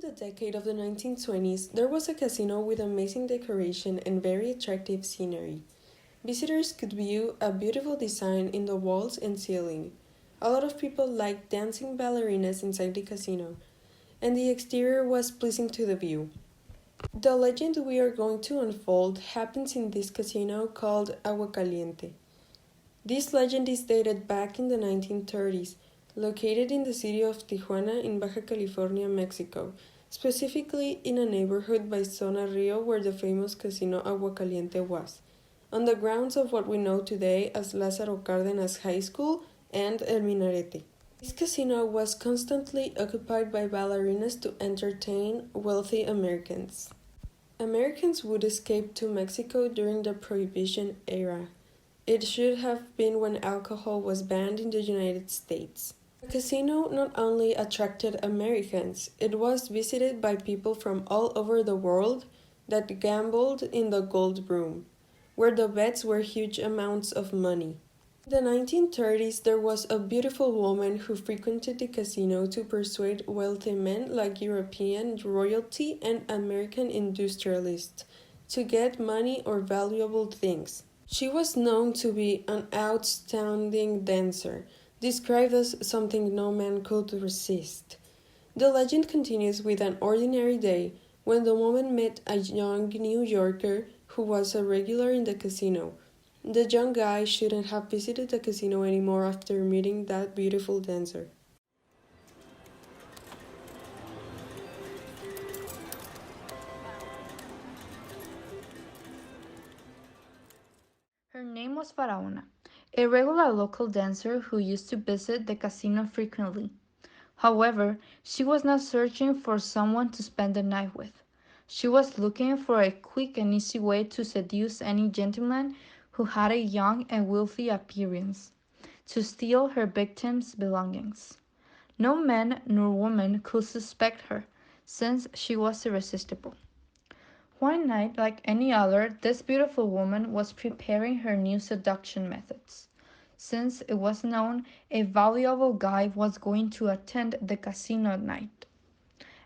the decade of the 1920s, there was a casino with amazing decoration and very attractive scenery. Visitors could view a beautiful design in the walls and ceiling. A lot of people liked dancing ballerinas inside the casino, and the exterior was pleasing to the view. The legend we are going to unfold happens in this casino called Agua Caliente. This legend is dated back in the 1930s, located in the city of Tijuana in Baja California, Mexico, specifically in a neighborhood by Zona Rio where the famous casino Agua Caliente was, on the grounds of what we know today as Lázaro Cárdenas High School and El Minarete. This casino was constantly occupied by ballerinas to entertain wealthy Americans. Americans would escape to Mexico during the Prohibition era. It should have been when alcohol was banned in the United States. The casino not only attracted Americans, it was visited by people from all over the world that gambled in the Gold Room, where the bets were huge amounts of money. In the 1930s, there was a beautiful woman who frequented the casino to persuade wealthy men like European royalty and American industrialists to get money or valuable things. She was known to be an outstanding dancer, described as something no man could resist. The legend continues with an ordinary day when the woman met a young New Yorker who was a regular in the casino. The young guy shouldn't have visited the casino anymore after meeting that beautiful dancer. Her name was Faraona, a regular local dancer who used to visit the casino frequently. However, she was not searching for someone to spend the night with. She was looking for a quick and easy way to seduce any gentleman who had a young and wealthy appearance, to steal her victim's belongings. No man nor woman could suspect her, since she was irresistible. One night, like any other, this beautiful woman was preparing her new seduction methods. Since it was known a valuable guy was going to attend the casino at night.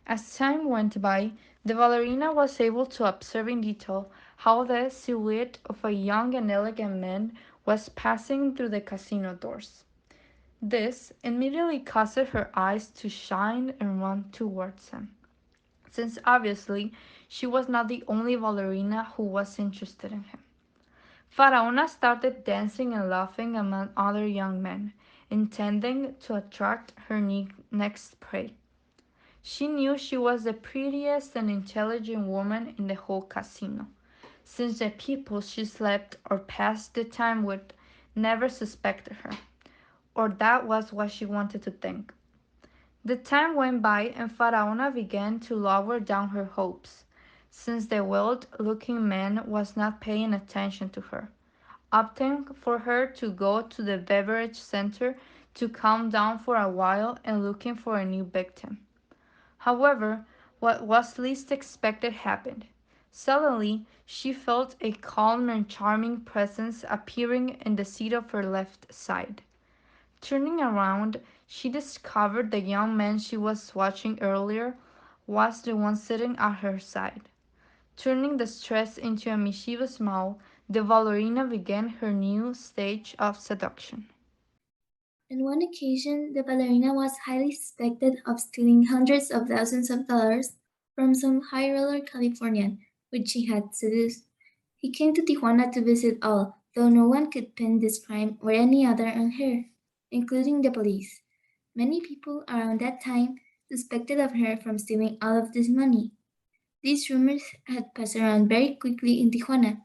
As time went by, the ballerina was able to observe in detail how the silhouette of a young and elegant man was passing through the casino doors. This immediately caused her eyes to shine and run towards him, since obviously she was not the only ballerina who was interested in him. Faraona started dancing and laughing among other young men, intending to attract her next prey. She knew she was the prettiest and intelligent woman in the whole casino, since the people she slept or passed the time with never suspected her, or that was what she wanted to think. The time went by and Faraona began to lower down her hopes, since the wild-looking man was not paying attention to her, opting for her to go to the beverage center to calm down for a while and looking for a new victim. However, what was least expected happened. Suddenly, she felt a calm and charming presence appearing in the seat of her left side. Turning around, she discovered the young man she was watching earlier was the one sitting at her side. Turning the stress into a mischievous smile, the ballerina began her new stage of seduction. On one occasion, the ballerina was highly suspected of stealing hundreds of thousands of dollars from some high roller Californian, which she had seduced. He came to Tijuana to visit all, though no one could pin this crime or any other on her, including the police. Many people around that time suspected of her from stealing all of this money. These rumors had passed around very quickly in Tijuana,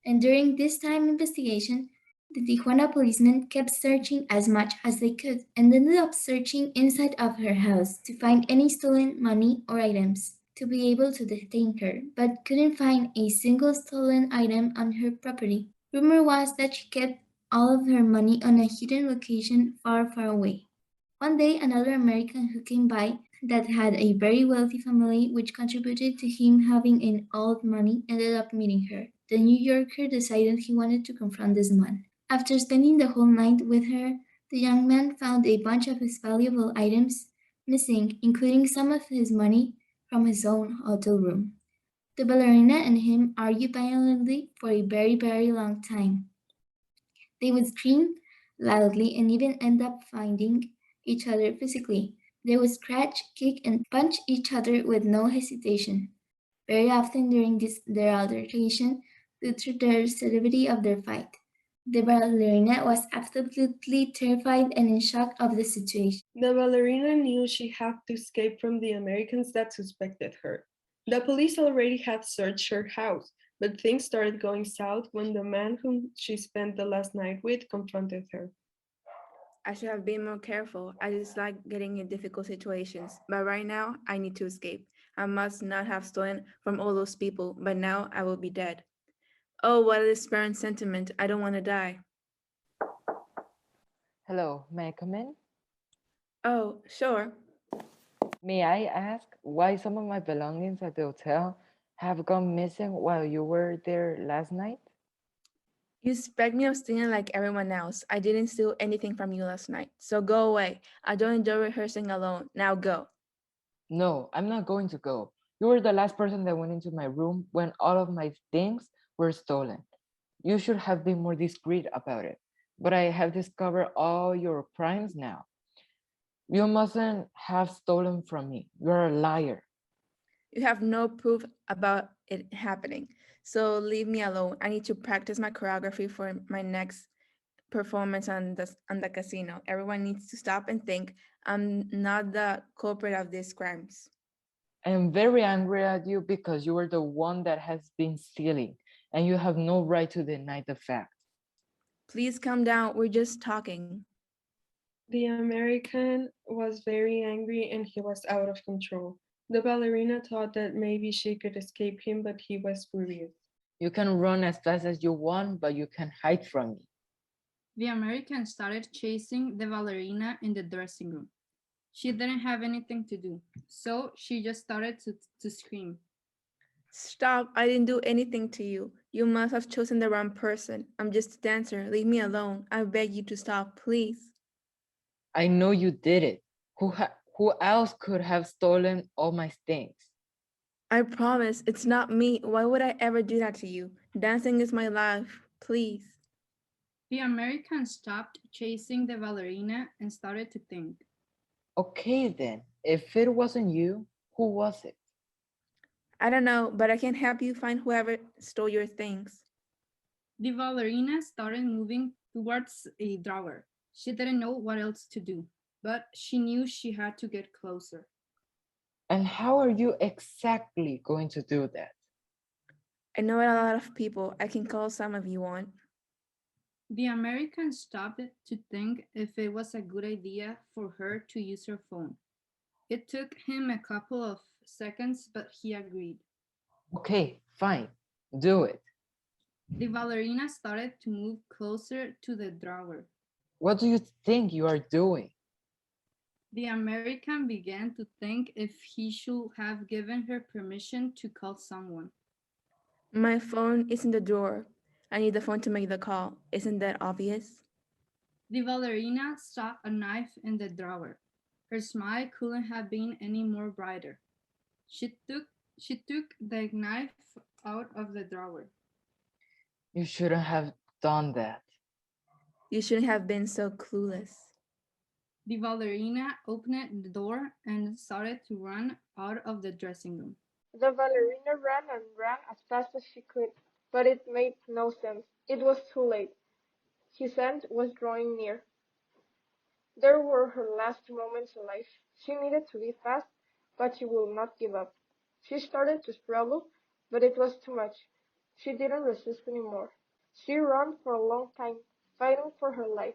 and during this time investigation, the Tijuana policemen kept searching as much as they could and ended up searching inside of her house to find any stolen money or items to be able to detain her, but couldn't find a single stolen item on her property. Rumor was that she kept all of her money on a hidden location far, far away. One day, another American who came by that had a very wealthy family, which contributed to him having in all the money, ended up meeting her. The New Yorker decided he wanted to confront this man. After spending the whole night with her, the young man found a bunch of his valuable items missing, including some of his money, from his own hotel room. The ballerina and him argued violently for a very, very long time. They would scream loudly and even end up finding each other physically. They would scratch, kick, and punch each other with no hesitation. Very often during their altercation, due to the severity of their fight, the ballerina was absolutely terrified and in shock of the situation. The ballerina knew she had to escape from the Americans that suspected her. The police already had searched her house, but things started going south when the man whom she spent the last night with confronted her. I should have been more careful. I dislike getting in difficult situations, but right now I need to escape. I must not have stolen from all those people, but now I will be dead. Oh, what a despairing sentiment. I don't want to die. Hello, may I come in? Oh, sure. May I ask why some of my belongings at the hotel have gone missing while you were there last night? You suspect me of stealing like everyone else. I didn't steal anything from you last night. So go away. I don't enjoy rehearsing alone. Now go. No, I'm not going to go. You were the last person that went into my room when all of my things were stolen. You should have been more discreet about it. But I have discovered all your crimes now. You mustn't have stolen from me. You're a liar. You have no proof about it happening. So leave me alone. I need to practice my choreography for my next performance on the casino. Everyone needs to stop and think I'm not the culprit of these crimes. I am very angry at you because you are the one that has been stealing, and you have no right to deny the fact. Please calm down. We're just talking. The American was very angry and he was out of control. The ballerina thought that maybe she could escape him, but he was furious. You can run as fast as you want, but you can hide from me. The American started chasing the ballerina in the dressing room. She didn't have anything to do, so she just started to scream. Stop. I didn't do anything to you. You must have chosen the wrong person. I'm just a dancer. Leave me alone. I beg you to stop, please. I know you did it. Who else could have stolen all my things? I promise it's not me. Why would I ever do that to you? Dancing is my life. Please. The American stopped chasing the ballerina and started to think. Okay then, if it wasn't you, who was it? I don't know, but I can help you find whoever stole your things. The ballerina started moving towards a drawer. She didn't know what else to do, but she knew she had to get closer. And how are you exactly going to do that? I know a lot of people. I can call some if you want. The American stopped to think if it was a good idea for her to use her phone. It took him a couple of seconds, but he agreed. Okay, fine, do it. The ballerina started to move closer to the drawer. What do you think you are doing? The American began to think if he should have given her permission to call someone. My phone is in the drawer. I need the phone to make the call. Isn't that obvious? The ballerina saw a knife in the drawer. Her smile couldn't have been any more brighter. She took the knife out of the drawer. You shouldn't have done that. You shouldn't have been so clueless. The ballerina opened the door and started to run out of the dressing room. The ballerina ran and ran as fast as she could, but it made no sense. It was too late. His end was drawing near. There were her last moments in life. She needed to be fast, but she would not give up. She started to struggle, but it was too much. She didn't resist anymore. She ran for a long time, fighting for her life.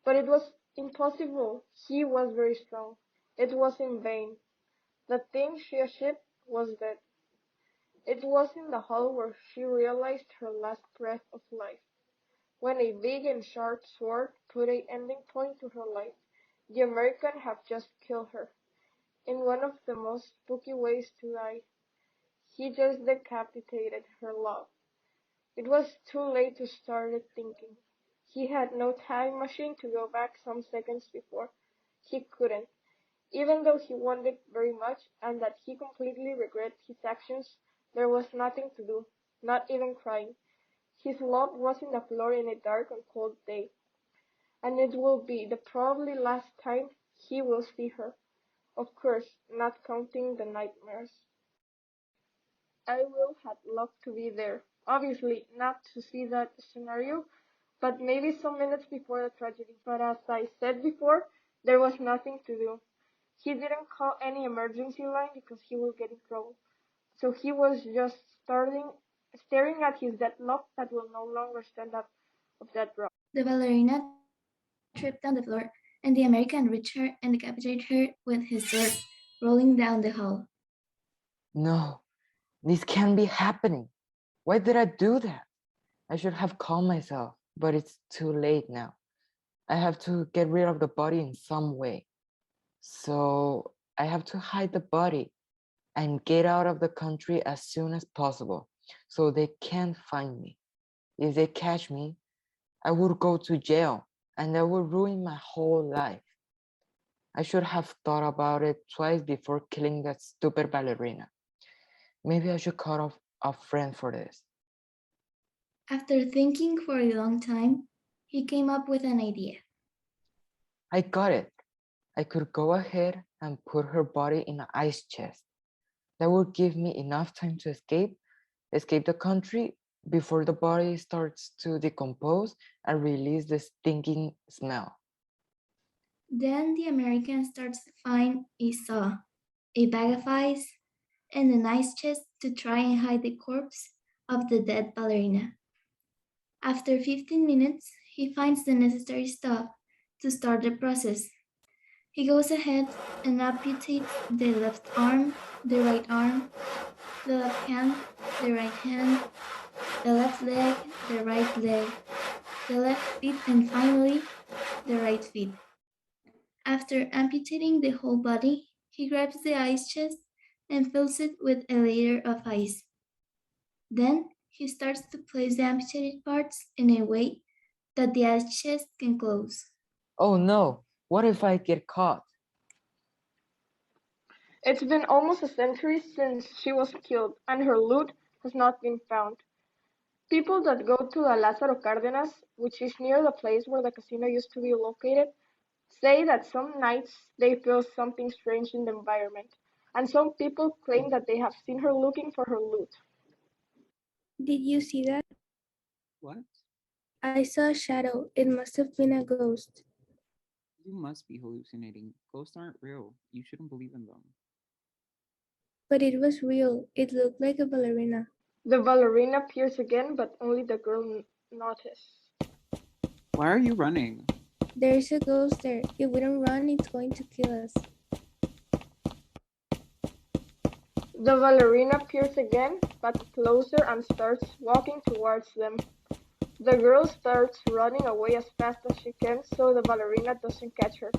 But it was impossible. He was very strong. It was in vain. The thing she achieved was dead. It was in the hall where she realized her last breath of life, when a big and sharp sword put an ending point to her life. The American had just killed her, in one of the most spooky ways to die. He just decapitated her love. It was too late to start thinking. He had no time machine to go back some seconds before. He couldn't. Even though he wanted very much and that he completely regretted his actions, there was nothing to do, not even crying. His love was in the floor in a dark and cold day, and it will be the probably last time he will see her. Of course, not counting the nightmares. I will have loved to be there. Obviously, not to see that scenario, but maybe some minutes before the tragedy. But as I said before, there was nothing to do. He didn't call any emergency line because he would get in trouble. So he was just staring at his dead love that will no longer stand up of that rock. The ballerina tripped on the floor, and the American reached her and decapitated her with his sword, rolling down the hall. No, this can't be happening. Why did I do that? I should have calmed myself, but it's too late now. I have to get rid of the body in some way. So I have to hide the body and get out of the country as soon as possible so they can't find me. If they catch me, I would go to jail and that would ruin my whole life. I should have thought about it twice before killing that stupid ballerina. Maybe I should cut off a friend for this. After thinking for a long time, he came up with an idea. I got it. I could go ahead and put her body in an ice chest. That would give me enough time to escape the country before the body starts to decompose and release the stinking smell. Then the American starts to find a saw, a bag of ice, and an ice chest to try and hide the corpse of the dead ballerina. After 15 minutes, he finds the necessary stuff to start the process. He goes ahead and amputates the left arm, the right arm, the left hand, the right hand, the left leg, the right leg, the left feet, and finally, the right feet. After amputating the whole body, he grabs the ice chest and fills it with a layer of ice. Then he starts to place the amputated parts in a way that the ice chest can close. Oh no, what if I get caught? It's been almost a century since she was killed, and her loot has not been found. People that go to the Lázaro Cárdenas, which is near the place where the casino used to be located, say that some nights they feel something strange in the environment, and some people claim that they have seen her looking for her loot. Did you see that? What? I saw a shadow. It must have been a ghost. You must be hallucinating. Ghosts aren't real. You shouldn't believe in them. But it was real. It looked like a ballerina. The ballerina appears again, but only the girl notices. Why are you running? There's a ghost there. If we don't run, it's going to kill us. The ballerina appears again, but closer and starts walking towards them. The girl starts running away as fast as she can so the ballerina doesn't catch her,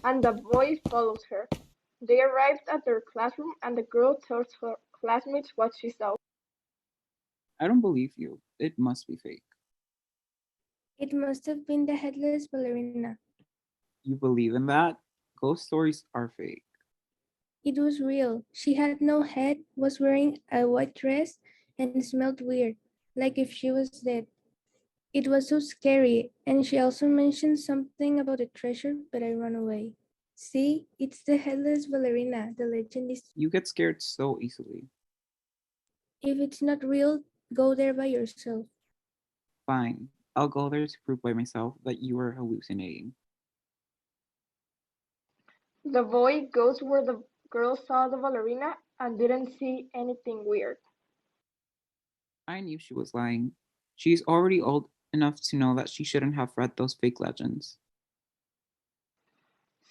and the boy follows her. They arrived at their classroom and the girl tells her classmates what she saw. I don't believe you. It must be fake. It must have been the headless ballerina. You believe in that? Ghost stories are fake. It was real. She had no head, was wearing a white dress, and smelled weird, like if she was dead. It was so scary, and she also mentioned something about a treasure, but I ran away. See, it's the headless ballerina. The legend is. You get scared so easily. If it's not real, go there by yourself. Fine. I'll go there to prove by myself that you are hallucinating. The boy goes where the girl saw the ballerina and didn't see anything weird. I knew she was lying. She's already old enough to know that she shouldn't have read those fake legends.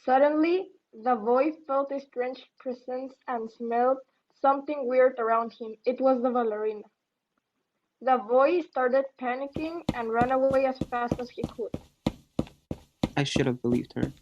Suddenly, the boy felt a strange presence and smelled something weird around him. It was the ballerina. The boy started panicking and ran away as fast as he could. I should have believed her.